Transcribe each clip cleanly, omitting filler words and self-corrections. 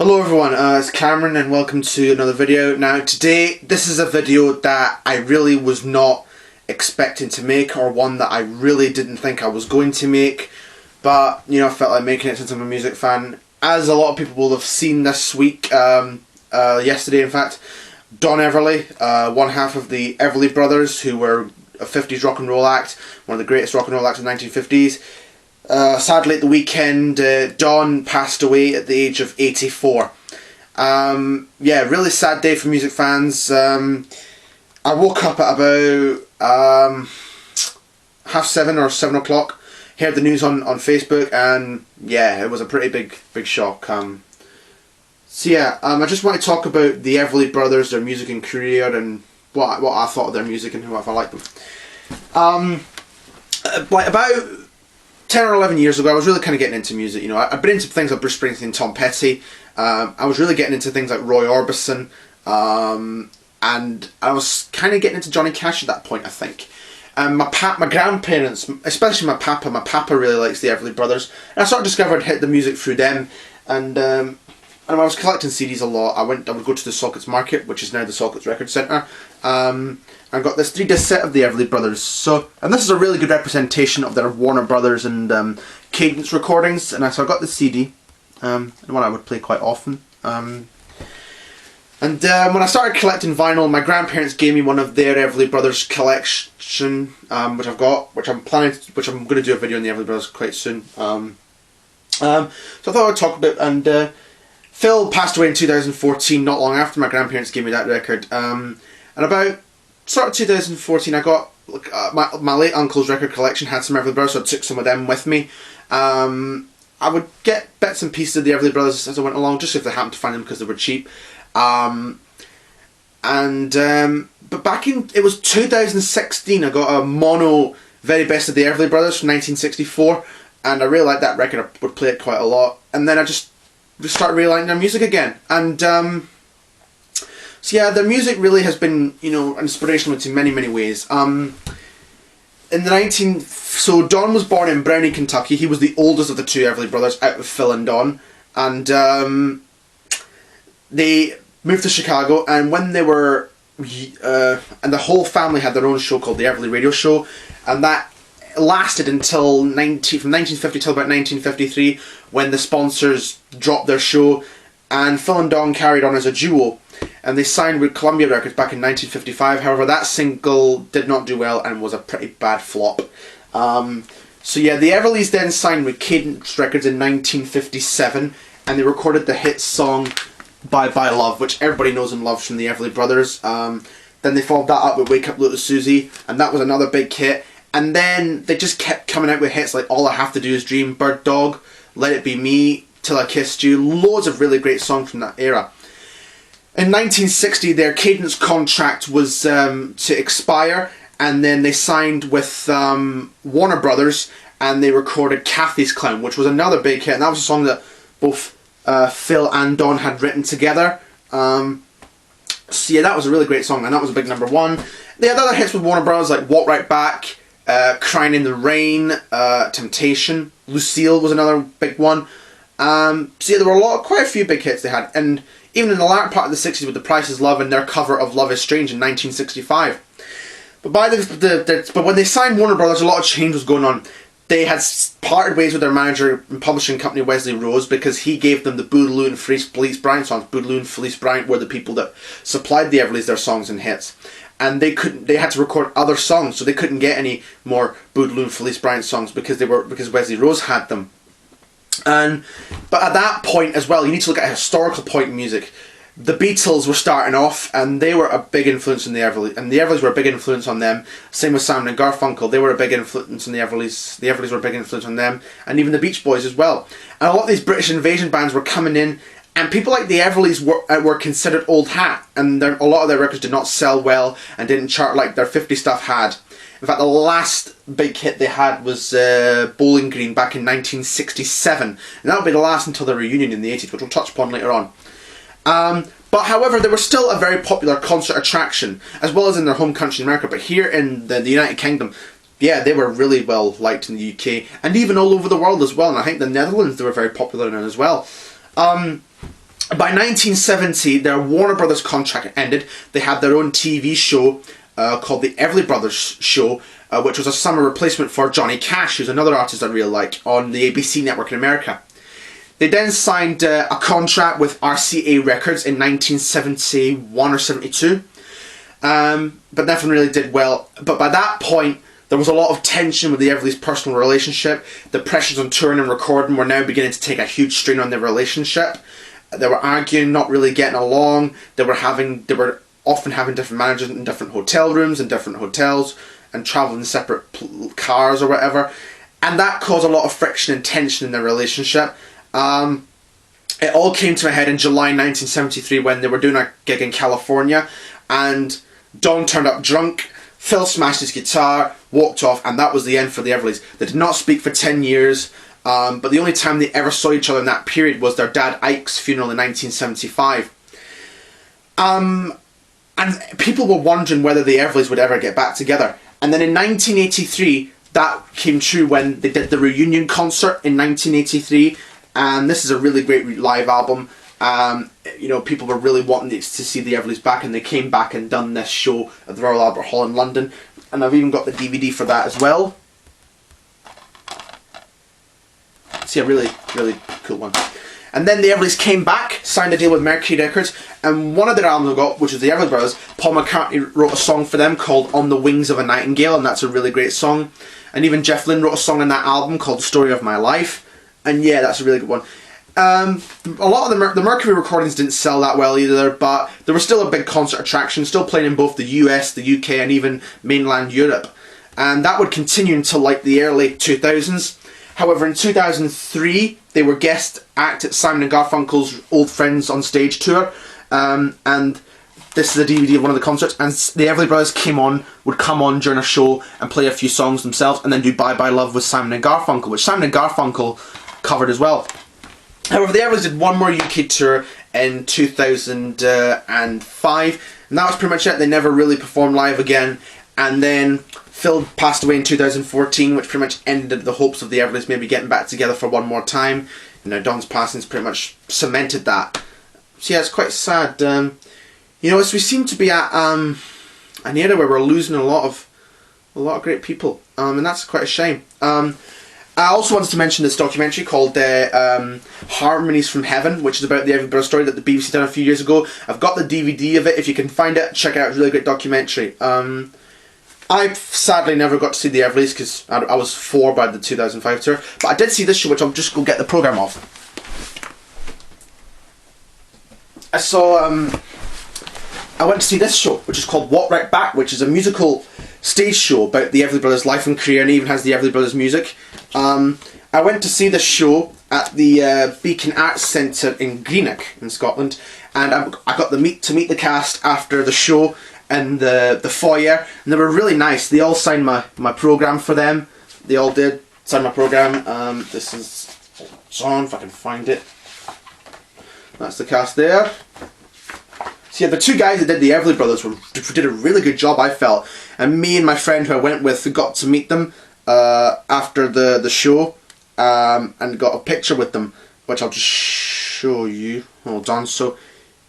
Hello everyone, it's Cameron and welcome to another video. Now today, this is a video that I really was not expecting to make, or one that I really didn't think I was going to make, but you know, I felt like making it since I'm a music fan. As a lot of people will have seen this week, yesterday in fact, Don Everly, one half of the Everly brothers, who were a 50s rock and roll act, one of the greatest rock and roll acts in the 1950s. Sadly at the weekend, Don passed away at the age of 84. Yeah, really sad day for music fans. I woke up at about 7:30 or 7 o'clock, heard the news on Facebook, and yeah, it was a pretty big shock. So yeah, I just want to talk about the Everly brothers, their music and career, and what I thought of their music and if I liked them. Like about 10 or 11 years ago, I was really kind of getting into music. You know, I've been into things like Bruce Springsteen and Tom Petty. I was really getting into things like Roy Orbison, and I was kind of getting into Johnny Cash at that point, I think. My grandparents, especially my papa really likes the Everly brothers, and I sort of discovered the music through them. And I was collecting CDs a lot. I would go to the Sockets Market, which is now the Sockets Record Centre. I got this 3-disc set of the Everly brothers. And this is a really good representation of their Warner Brothers and Cadence recordings. And so I got the CD, and one I would play quite often. And when I started collecting vinyl, my grandparents gave me one of their Everly Brothers collection, which I've got, which I'm going to do a video on the Everly Brothers quite soon. So I thought I'd talk about, and Phil passed away in 2014, not long after my grandparents gave me that record. And about sort of 2014, I got my late uncle's record collection had some Everly Brothers, so I took some of them with me. I would get bits and pieces of the Everly Brothers as I went along, just if they happened to find them because they were cheap. But back in, it was 2016, I got a mono Very Best of the Everly Brothers from 1964, and I really liked that record. I would play it quite a lot, and then I just started really liking their music again. And so yeah, their music really has been, you know, inspirational in many ways. So Don was born in Brownie, Kentucky. He was the oldest of the two Everly brothers, out of Phil and Don, and they moved to Chicago. And when they were, and the whole family had their own show called the Everly Radio Show, and that lasted until from 1950 till about 1953, when the sponsors dropped their show, and Phil and Don carried on as a duo, and they signed with Columbia Records back in 1955. However, that single did not do well and was a pretty bad flop. So yeah, the Everlys then signed with Cadence Records in 1957, and they recorded the hit song Bye Bye Love, which everybody knows and loves from the Everly brothers. Then they followed that up with Wake Up Little Susie, and that was another big hit. And then they just kept coming out with hits like All I Have to Do Is Dream, Bird Dog, Let It Be Me, Till I Kissed You, loads of really great songs from that era. In 1960, their Cadence contract was to expire, and then they signed with Warner Brothers, and they recorded Kathy's Clown, which was another big hit, and that was a song that both Phil and Don had written together. So yeah, that was a really great song, and that was a big #1. They had other hits with Warner Brothers like Walk Right Back, Crying in the Rain, Temptation, Lucille was another big one. So yeah, there were quite a few big hits they had, and even in the latter part of the 60s with The Price Is Love and their cover of Love Is Strange in 1965. But but when they signed Warner Brothers, a lot of change was going on. They had parted ways with their manager and publishing company Wesley Rose, because he gave them the Boogaloo and Felice Bryant songs. Boogaloo and Felice Bryant were the people that supplied the Everlys their songs and hits. And they had to record other songs, so they couldn't get any more Boogaloo and Felice Bryant songs because Wesley Rose had them. But at that point as well, you need to look at a historical point in music. The Beatles were starting off, and they were a big influence on the Everlys, and the Everlys were a big influence on them. Same with Simon and Garfunkel; they were a big influence on the Everlys. The Everlys were a big influence on them, and even the Beach Boys as well. And a lot of these British invasion bands were coming in, and people like the Everlys were considered old hat, and a lot of their records did not sell well and didn't chart like their 50 stuff had. In fact, the last big hit they had was Bowling Green back in 1967, and that would be the last until the reunion in the 80s, which we'll touch upon later on. But however, they were still a very popular concert attraction, as well as in their home country, America. But here in the United Kingdom, yeah, they were really well liked in the UK, and even all over the world as well. And I think the Netherlands, they were very popular in as well. By 1970, their Warner Brothers contract ended. They had their own TV show called the Everly Brothers Show, which was a summer replacement for Johnny Cash, who's another artist I really like, on the ABC network in America. They then signed a contract with RCA Records in 1971 or 72, but nothing really did well. But by that point, there was a lot of tension with the Everlys' personal relationship. The pressures on touring and recording were now beginning to take a huge strain on their relationship. They were arguing, not really getting along. They were often having different managers in different hotel rooms and different hotels, and traveling in separate cars or whatever. And that caused a lot of friction and tension in their relationship. It all came to a head in July 1973 when they were doing a gig in California, and Don turned up drunk. Phil smashed his guitar, walked off, and that was the end for the Everlys. They did not speak for 10 years, but the only time they ever saw each other in that period was their dad Ike's funeral in 1975. And people were wondering whether the Everlys would ever get back together. And then in 1983, that came true when they did the reunion concert in 1983, and this is a really great live album. You know, people were really wanting to see the Everlys back, and they came back and done this show at the Royal Albert Hall in London, and I've even got the DVD for that as well. See, a really, really cool one. And then the Everlys came back, signed a deal with Mercury Records, and one of their albums I got, which was the Everly Brothers, Paul McCartney wrote a song for them called On the Wings of a Nightingale, and that's a really great song. And even Jeff Lynne wrote a song on that album called Story of My Life, and yeah, that's a really good one. A lot of the Mercury recordings didn't sell that well either, but there was still a big concert attraction, still playing in both the US, the UK, and even mainland Europe. And that would continue until like the early 2000s. However, in 2003, they were guest act at Simon & Garfunkel's Old Friends on Stage tour, and this is a DVD of one of the concerts, and the Everly Brothers would come on during a show and play a few songs themselves, and then do Bye Bye Love with Simon & Garfunkel, which Simon & Garfunkel covered as well. However, the Everlys did one more UK tour in 2005, and that was pretty much it. They never really performed live again, and then Phil passed away in 2014, which pretty much ended the hopes of the Everlys maybe getting back together for one more time. You know, Don's passing's pretty much cemented that. So yeah, it's quite sad. You know, we seem to be at an era where we're losing a lot of great people, and that's quite a shame. I also wanted to mention this documentary called Harmonies from Heaven, which is about the Everly Brothers story that the BBC done a few years ago. I've got the DVD of it. If you can find it, check it out. It's a really great documentary. I sadly never got to see the Everlys because I was 4 by the 2005 tour, but I did see this show, which I'll just go get the programme of. I went to see this show, which is called Walk Right Back, which is a musical stage show about the Everly Brothers' life and career, and even has the Everly Brothers music. I went to see this show at the Beacon Arts Centre in Greenock in Scotland, and I got to meet the cast after the show in the foyer, and they were really nice. They all signed my programme for them. They all did sign my programme. This is on, if I can find it. That's the cast there. So yeah, the two guys that did the Everly Brothers did a really good job, I felt. And me and my friend who I went with got to meet them after the show, and got a picture with them, which I'll just show you. Hold on. So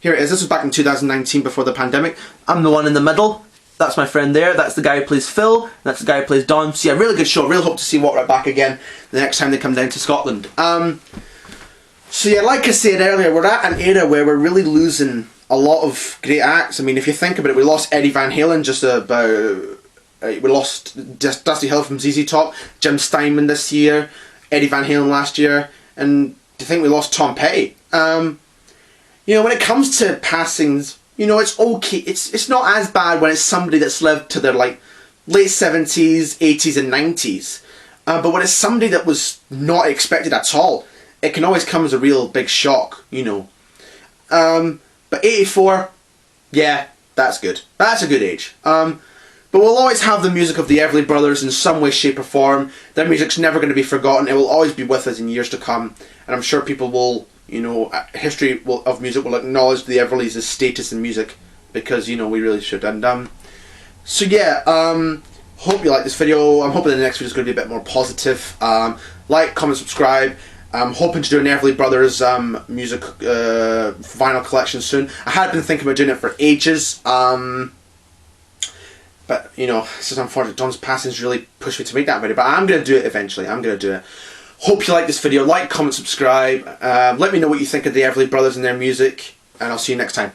here it is. This was back in 2019 before the pandemic. I'm the one in the middle. That's my friend there. That's the guy who plays Phil. That's the guy who plays Don. So yeah, really good show. Really hope to see Walk Right Back again the next time they come down to Scotland. So yeah, like I said earlier, we're at an era where we're really losing a lot of great acts. I mean, if you think about it, we lost Eddie Van Halen just about... we lost Dusty Hill from ZZ Top, Jim Steinman this year, Eddie Van Halen last year, and to think we lost Tom Petty. You know, when it comes to passings, you know, it's okay. It's not as bad when it's somebody that's lived to their like late 70s, 80s and 90s. But when it's somebody that was not expected at all, it can always come as a real big shock, you know. But 84, yeah, that's good. That's a good age. But we'll always have the music of the Everly Brothers in some way, shape or form. Their music's never going to be forgotten. It will always be with us in years to come. And I'm sure people will, you know, history of music will acknowledge the Everlys' status in music, because, you know, we really should. And so yeah, hope you like this video. I'm hoping the next video is going to be a bit more positive. Like, comment, subscribe. I'm hoping to do an Everly Brothers music vinyl collection soon. I had been thinking about doing it for ages, but you know, it's just unfortunate. Don's passing's really pushed me to make that video, but I'm going to do it eventually. I'm going to do it. Hope you like this video. Like, comment, subscribe. Let me know what you think of the Everly Brothers and their music, and I'll see you next time.